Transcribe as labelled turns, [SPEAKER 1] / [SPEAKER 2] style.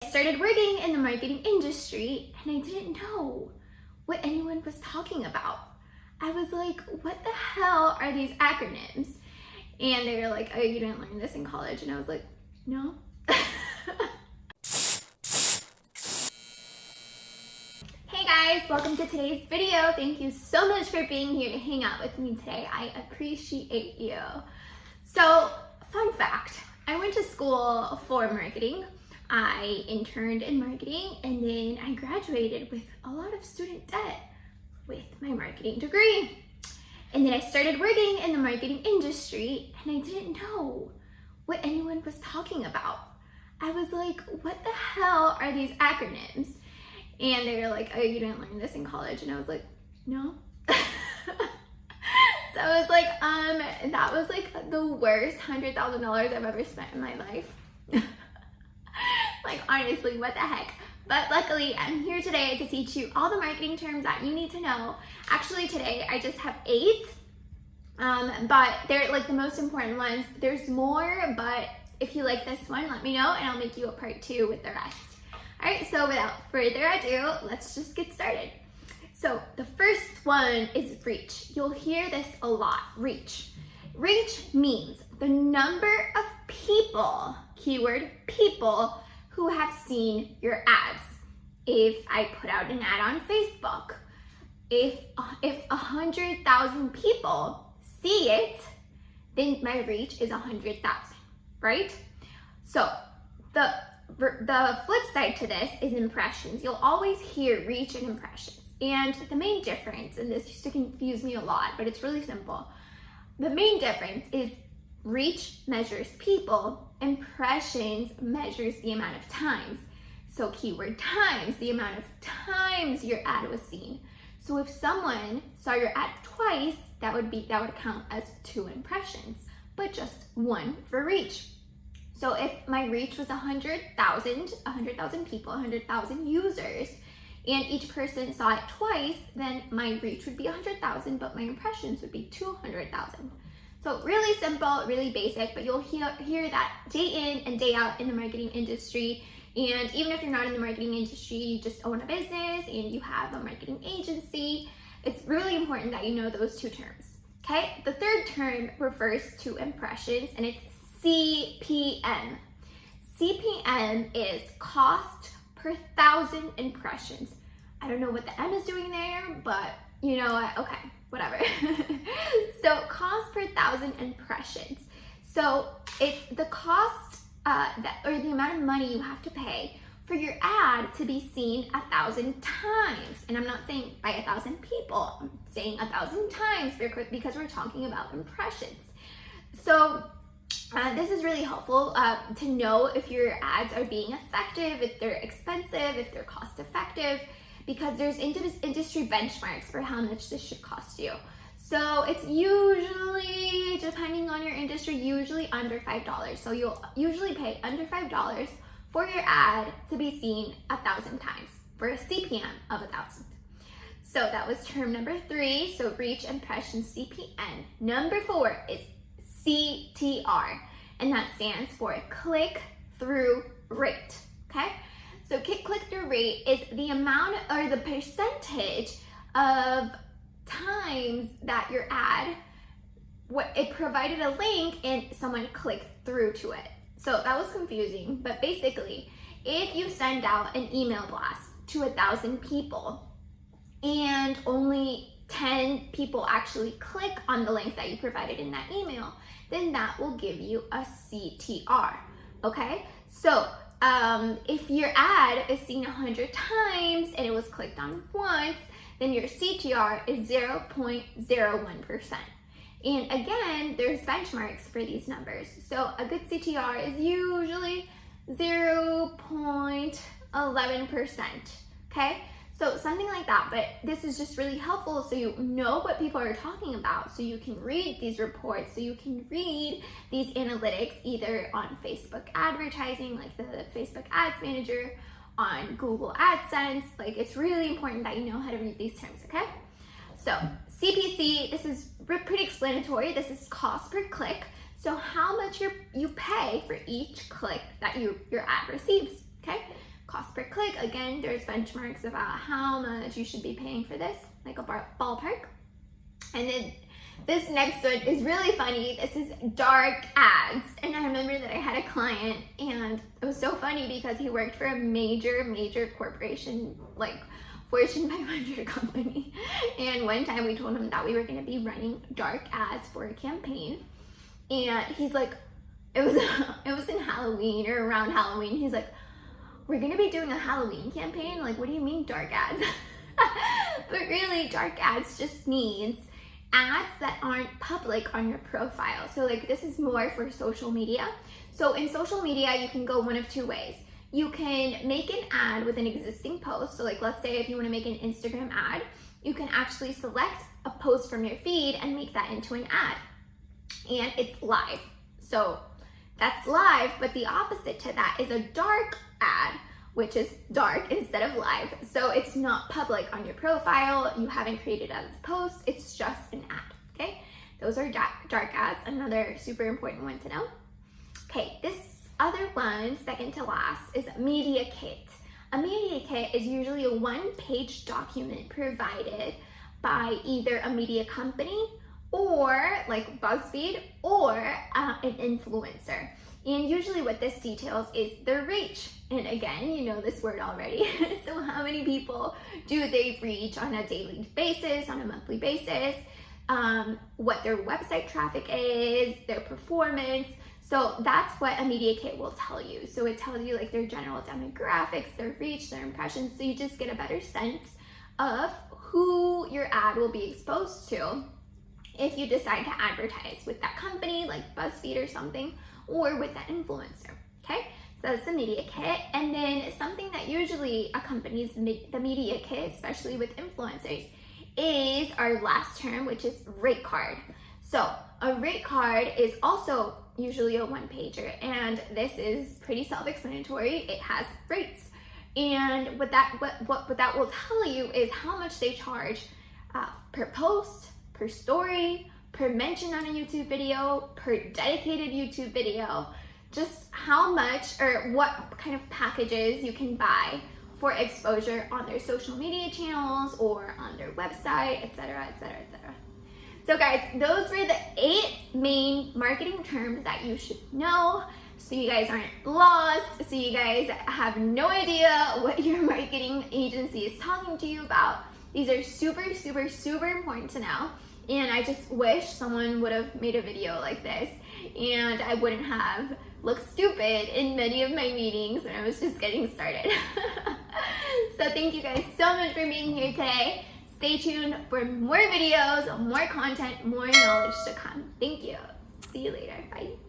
[SPEAKER 1] I started working in the marketing industry and I didn't know what anyone was talking about. I was like, what the hell are these acronyms? And they were like, oh, you didn't learn this in college. And I was like, no. Hey guys, welcome to today's video. Thank you so much for being here to hang out with me today. I appreciate you. So, fun fact, I went to school for marketing. I interned in marketing and then I graduated with a lot of student debt with my marketing degree. And then I started working in the marketing industry and I didn't know what anyone was talking about. I was like, what the hell are these acronyms? And they were like, oh, you didn't learn this in college. And I was like, no. So I was like, that was like the worst $100,000 I've ever spent in my life. Like, honestly, what the heck? But luckily, I'm here today to teach you all the marketing terms that you need to know. Actually, today I just have 8, but they're like the most important ones. There's more, but if you like this one, let me know and I'll make you a part 2 with the rest. All right, so without further ado, let's just get started. So the first one is reach. You'll hear this a lot, reach. Reach means the number of people, keyword people, who have seen your ads. If I put out an ad on Facebook, if 100,000 people see it, then my reach is 100,000, right? So the flip side to this is impressions. You'll always hear reach and impressions. And the main difference, and this used to confuse me a lot, but it's really simple. The main difference is reach measures people, impressions measures the amount of times. So keyword times, the amount of times your ad was seen. So if someone saw your ad twice, that would count as 2 impressions, but just 1 for reach. So if my reach was 100,000 people, 100,000 users, and each person saw it twice, then my reach would be 100,000, but my impressions would be 200,000. So really simple, really basic, but you'll hear that day in and day out in the marketing industry. And even if you're not in the marketing industry, you just own a business and you have a marketing agency, it's really important that you know those 2 terms, okay? The third term refers to impressions and it's CPM. CPM is cost per 1,000 impressions. I don't know what the M is doing there, but you know what, okay, whatever. So cost per 1,000 impressions. So it's the cost or the amount of money you have to pay for your ad to be seen 1,000 times. And I'm not saying by 1,000 people, I'm saying 1,000 times because we're talking about impressions. So this is really helpful to know if your ads are being effective, if they're expensive, if they're cost effective, because there's industry benchmarks for how much this should cost you. So it's usually, depending on your industry, usually under $5. So you'll usually pay under $5 for your ad to be seen 1,000 times for a CPM of 1,000. So that was term number 3. So reach, impression, CPM. Number 4 is CTR, and that stands for click-through rate, okay? So click-through rate is the amount or the percentage of times that your ad, it provided a link and someone clicked through to it. So that was confusing, but basically, if you send out an email blast to 1,000 people and only 10 people actually click on the link that you provided in that email, then that will give you a CTR, okay? So if your ad is seen 100 times and it was clicked on once, then your CTR is 0.01%. And again, there's benchmarks for these numbers. So a good CTR is usually 0.11%, okay? So something like that, but this is just really helpful so you know what people are talking about, so you can read these reports, so you can read these analytics either on Facebook advertising, like the Facebook Ads Manager, on Google AdSense. Like, it's really important that you know how to read these terms, okay? So CPC, this is pretty explanatory. This is cost per click. So how much you pay for each click that your ad receives, okay? per click. Again, there's benchmarks about how much you should be paying for this, like a ballpark. And then this next one is really funny. This is dark ads. And I remember that I had a client, and it was so funny because he worked for a major corporation, like Fortune 500 company. And one time we told him that we were going to be running dark ads for a campaign. And he's like, it was in Halloween or around Halloween. He's like, we're going to be doing a Halloween campaign? Like, what do you mean dark ads? But really, dark ads just means ads that aren't public on your profile. So like this is more for social media. So in social media, you can go one of two ways. You can make an ad with an existing post. So like, let's say if you want to make an Instagram ad, you can actually select a post from your feed and make that into an ad. And it's live. So that's live, but the opposite to that is a dark ad, which is dark instead of live. So it's not public on your profile. You haven't created it as a post. It's just an ad, okay? Those are dark ads, another super important one to know. Okay, this other one, second to last, is a media kit. A media kit is usually a one-page document provided by either a media company or like BuzzFeed or an influencer. And usually what this details is their reach. And again, you know this word already. So how many people do they reach on a daily basis, on a monthly basis? What their website traffic is, their performance. So that's what a media kit will tell you. So it tells you like their general demographics, their reach, their impressions. So you just get a better sense of who your ad will be exposed to if you decide to advertise with that company like BuzzFeed or something, or with that influencer, okay? So that's the media kit. And then something that usually accompanies the media kit, especially with influencers, is our last term, which is rate card. So a rate card is also usually a one-pager, and this is pretty self-explanatory. It has rates. And what that will tell you is how much they charge per post, per story, per mention on a YouTube video, per dedicated YouTube video, just how much or what kind of packages you can buy for exposure on their social media channels or on their website, etc., etc., etc. So guys, those were the 8 main marketing terms that you should know, so you guys aren't lost, so you guys have no idea what your marketing agency is talking to you about. These are super, super, super important to know. And I just wish someone would have made a video like this and I wouldn't have looked stupid in many of my meetings when I was just getting started. So thank you guys so much for being here today. Stay tuned for more videos, more content, more knowledge to come. Thank you. See you later. Bye.